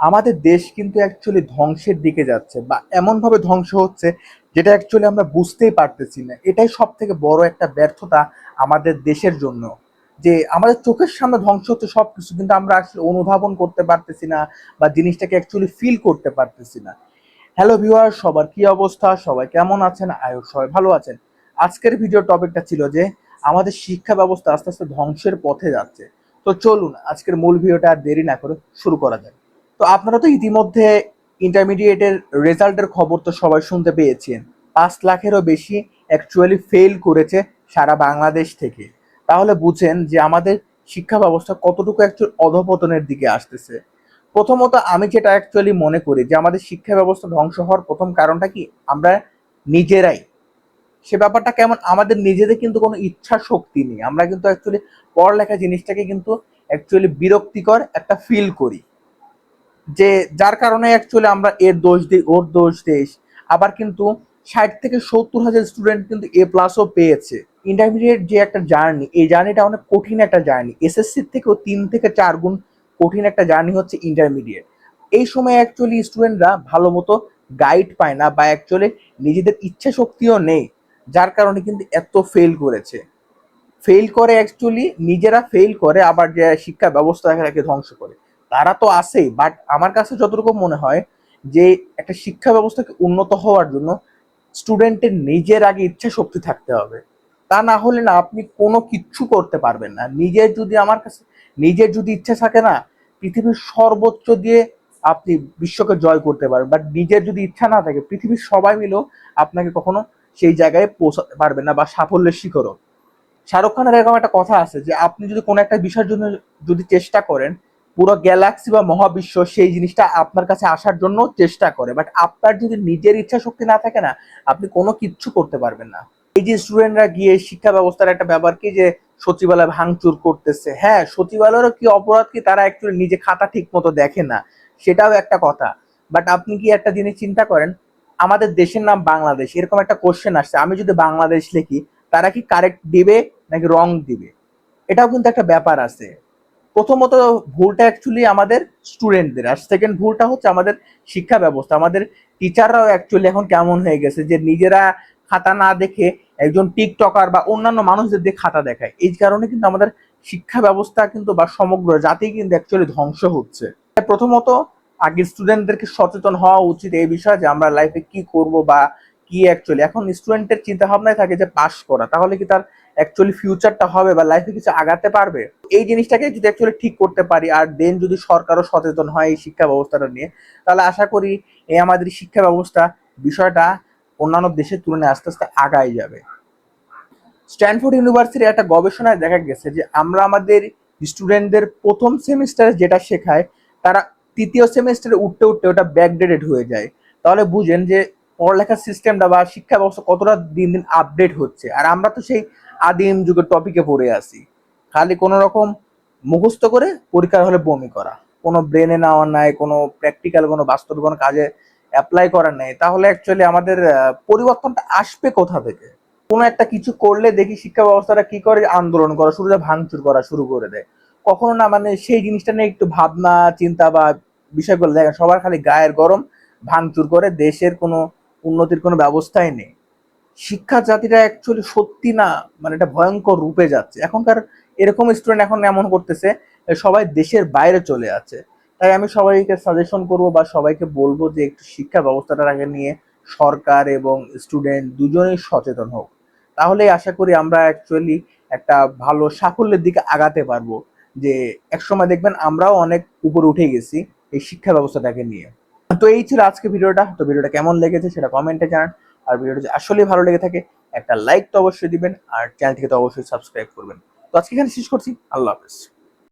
আমাদের দেশ কিন্তু অ্যাকচুয়ালি ধ্বংসের দিকে যাচ্ছে বা এমনভাবে ধ্বংস হচ্ছে যেটা অ্যাকচুয়ালি আমরা বুঝতেই পারতেছি না। এটাই সব থেকে বড় একটা ব্যর্থতা আমাদের দেশের জন্য, যে আমাদের চোখের সামনে ধ্বংস হচ্ছে সবকিছু, কিন্তু আমরা আসলে অনুধাবন করতে পারতেছি না বা জিনিসটাকে অ্যাকচুয়ালি ফিল করতে পারতেছি না। হ্যালো ভিউয়ার, সবার কি অবস্থা? সবাই কেমন আছেন? আই হোপ সবাই ভালো আছেন। আজকের ভিডিও টপিকটা ছিল যে আমাদের শিক্ষা ব্যবস্থা আস্তে আস্তে ধ্বংসের পথে যাচ্ছে। তো চলুন আজকের মূল ভিডিওটা আর দেরি না করে শুরু করা যায়। তো আপনারা তো ইতিমধ্যে ইন্টারমিডিয়েটের রেজাল্টের খবর তো সবাই শুনতে পেয়েছেন। 5 লাখেরও বেশি অ্যাকচুয়ালি ফেল করেছে সারা বাংলাদেশ থেকে। তাহলে বুঝেন যে আমাদের শিক্ষা ব্যবস্থা কতটুকু অ্যাকচুয়ালি অধপতনের দিকে আসতেছে। প্রথমত আমি যেটা অ্যাকচুয়ালি মনে করি যে আমাদের শিক্ষা ব্যবস্থা ধ্বংস হওয়ার প্রথম কারণটা কি, আমরা নিজেরাই। সে ব্যাপারটা কেমন, আমাদের নিজেদের কিন্তু কোনো ইচ্ছা শক্তি নেই। আমরা কিন্তু অ্যাকচুয়ালি পড়ালেখা জিনিসটাকে কিন্তু অ্যাকচুয়ালি বিরক্তিকর একটা ফিল করি, যে যার কারণে অ্যাকচুয়ালি আমরা এর দোষ দিই, ওর দোষ দিই। আবার কিন্তু 60 থেকে 70 হাজার স্টুডেন্ট কিন্তু A+ও পেয়েছে। ইন্টারমিডিয়েট যে একটা জার্নি, এই জার্নিটা অনেক কঠিন একটা জার্নি। এসএসসির থেকেও 3 থেকে 4 গুণ কঠিন একটা জার্নি হচ্ছে ইন্টারমিডিয়েট। এই সময় অ্যাকচুয়ালি স্টুডেন্টরা ভালো মতো গাইড পায় না বা অ্যাকচুয়ালি নিজেদের ইচ্ছা শক্তিও নেই, যার কারণে কিন্তু এত ফেল করেছে। ফেল করে অ্যাকচুয়ালি নিজেরা ফেল করে, আবার যে শিক্ষা ব্যবস্থাটাকে ধ্বংস করে তারা তো আছেই। বাট আমার কাছে যতটুকু মনে হয় যে একটা শিক্ষা ব্যবস্থাকে উন্নত হওয়ার জন্য স্টুডেন্টের নিজের আগে ইচ্ছা শক্তি থাকতে হবে। তা না হলে না আপনি কোনো কিচ্ছু করতে পারবেন না। নিজের যদি ইচ্ছা থাকে না, পৃথিবীর সর্বোচ্চ দিয়ে আপনি বিশ্বকে জয় করতে পারবেন। বাট নিজের যদি ইচ্ছা না থাকে, পৃথিবীর সবাই মিলেও আপনাকে কখনো সেই জায়গায় পৌঁছাতে পারবে না বা সাফল্যের শিখরও। শাহরুখ খানের এরকম একটা কথা আছে যে আপনি যদি কোনো একটা বিষয়ের জন্য যদি চেষ্টা করেন, পুরো গ্যালাক্সি বা মহাবিশ্ব সেই জিনিসটা আপনার কাছে আসার জন্য চেষ্টা করে। বাট আপনার যদি নিজের ইচ্ছা শক্তি না থাকে না, আপনি কোনো কিচ্ছু করতে পারবেন না। এই যে স্টুডেন্টরা গিয়ে শিক্ষা ব্যবস্থার একটা ব্যাপার কি, যে সচিবালয় ভাঙচুর করতেছে। হ্যাঁ, সচিবালয়েরও কি অপরাধ কি, তারা অ্যাকচুয়ালি নিজে খাতা ঠিক মতো দেখে না, সেটাও একটা কথা। বাট আপনি কি একটা জিনিস চিন্তা করেন, আমাদের দেশের নাম বাংলাদেশ, এরকম একটা কোশ্চেন আসছে, আমি যদি বাংলাদেশ লিখি তারা কি কারেক্ট দিবে নাকি রং দিবে? এটাও কিন্তু একটা ব্যাপার আছে। প্রথমত ভুলটা অ্যাকচুয়ালি আমাদের স্টুডেন্টদের, আর সেকেন্ড ভুলটা হচ্ছে আমাদের শিক্ষা ব্যবস্থা। আমাদের টিচাররাও অ্যাকচুয়ালি এখন কেমন হয়ে গেছে যে নিজেরা খাতা না দেখে একজন টিকটকার বা অন্যান্য মানুষদের দিয়ে খাতা দেখায়। এই কারণে কিন্তু আমাদের শিক্ষা ব্যবস্থা কিন্তু বা সমগ্র জাতি কিন্তু অ্যাকচুয়ালি ধ্বংস হচ্ছে। প্রথমত আগে স্টুডেন্টদেরকে সচেতন হওয়া উচিত এই বিষয়ে যে আমরা লাইফে কি করব বা কি অ্যাকচুয়ালি। এখন স্টুডেন্টের চিন্তা ভাবনায় থাকে যে পাস করা, তাহলে কি তার অ্যাকচুয়ালি ফিউচারটা হবে বা লাইফে কিছু আগাতে পারবে? এই জিনিসটাকে যদি অ্যাকচুয়ালি ঠিক করতে পারি, আর দেন যদি সরকারও সচেতন হয় এই শিক্ষা ব্যবস্থাটা নিয়ে, তাহলে আশা করি এই আমাদের শিক্ষা ব্যবস্থা বিষয়টা অন্যান্য দেশের তুলনায় আস্তে আস্তে আগায় যাবে। স্ট্যানফোর্ড ইউনিভার্সিটির একটা গবেষণায় দেখা গেছে যে আমরা আমাদের স্টুডেন্টদের প্রথম সেমিস্টারে যেটা শেখায়, তারা তৃতীয় সেমিস্টারে উঠতে উঠতে ওটা ব্যাকডেটেড হয়ে যায়। তাহলে বুঝেন যে পড়ালেখার সিস্টেমটা বা শিক্ষা ব্যবস্থা কতটা দিন দিন আপডেট হচ্ছে, আর আমরা তো সেই আদিম যুগের টপিকে পড়ে আসি। খালি কোনো রকম মুখস্থ করে পরীক্ষার হলে বমি করা, কোনো ব্রেনে নেওয়ার নাই, কোনো প্র্যাকটিক্যাল কোনো বাস্তব কোনো কাজে অ্যাপ্লাই করার নেই। তাহলে অ্যাকচুয়ালি আমাদের পরিবর্তনটা আসবে কোথা থেকে? কোনো একটা কিছু করলে দেখি শিক্ষা ব্যবস্থাটা কি করে, আন্দোলন করা শুরু করে, ভাঙচুর করা শুরু করে দেয়। কখনো না মানে সেই জিনিসটা নিয়ে একটু ভাবনা চিন্তা বা বিষয়গুলো দেখেন, সবার খালি গায়ের গরম, ভাঙচুর করে, দেশের কোনো উন্নতির কোনো ব্যবস্থাই নেই। শিক্ষা জাতিটা অ্যাকচুয়ালি সত্যি না মানে এটা ভয়ঙ্কর রূপে যাচ্ছে এখনকার। এরকম স্টুডেন্ট এখন এমন করতেছে সবাই দেশের বাইরে চলে যাচ্ছে। তাই আমি সবাইকে সাজেশন করব বা সবাইকে বলবো যে একটু শিক্ষা ব্যবস্থাটাকে নিয়ে সরকার এবং স্টুডেন্ট দুজনেই সচেতন হোক। তাহলেই আশা করি আমরা অ্যাকচুয়ালি একটা ভালো সাফল্যের দিকে আগাতে পারবো। যে একসময় দেখবেন আমরাও অনেক উপরে উঠে গেছি এই শিক্ষা ব্যবস্থাটাকে নিয়ে। তো এই ছিল আজকে ভিডিওটা। তো ভিডিওটা কেমন লেগেছে সেটা কমেন্টে জানান। আর ভিডিওটা যদি আসলেই ভালো লেগে থাকে, একটা লাইক তো অবশ্যই দিবেন, আর চ্যানেলটিকে তো অবশ্যই সাবস্ক্রাইব করবেন। তো আজকে এখানে শেষ করছি। আল্লাহ হাফেজ।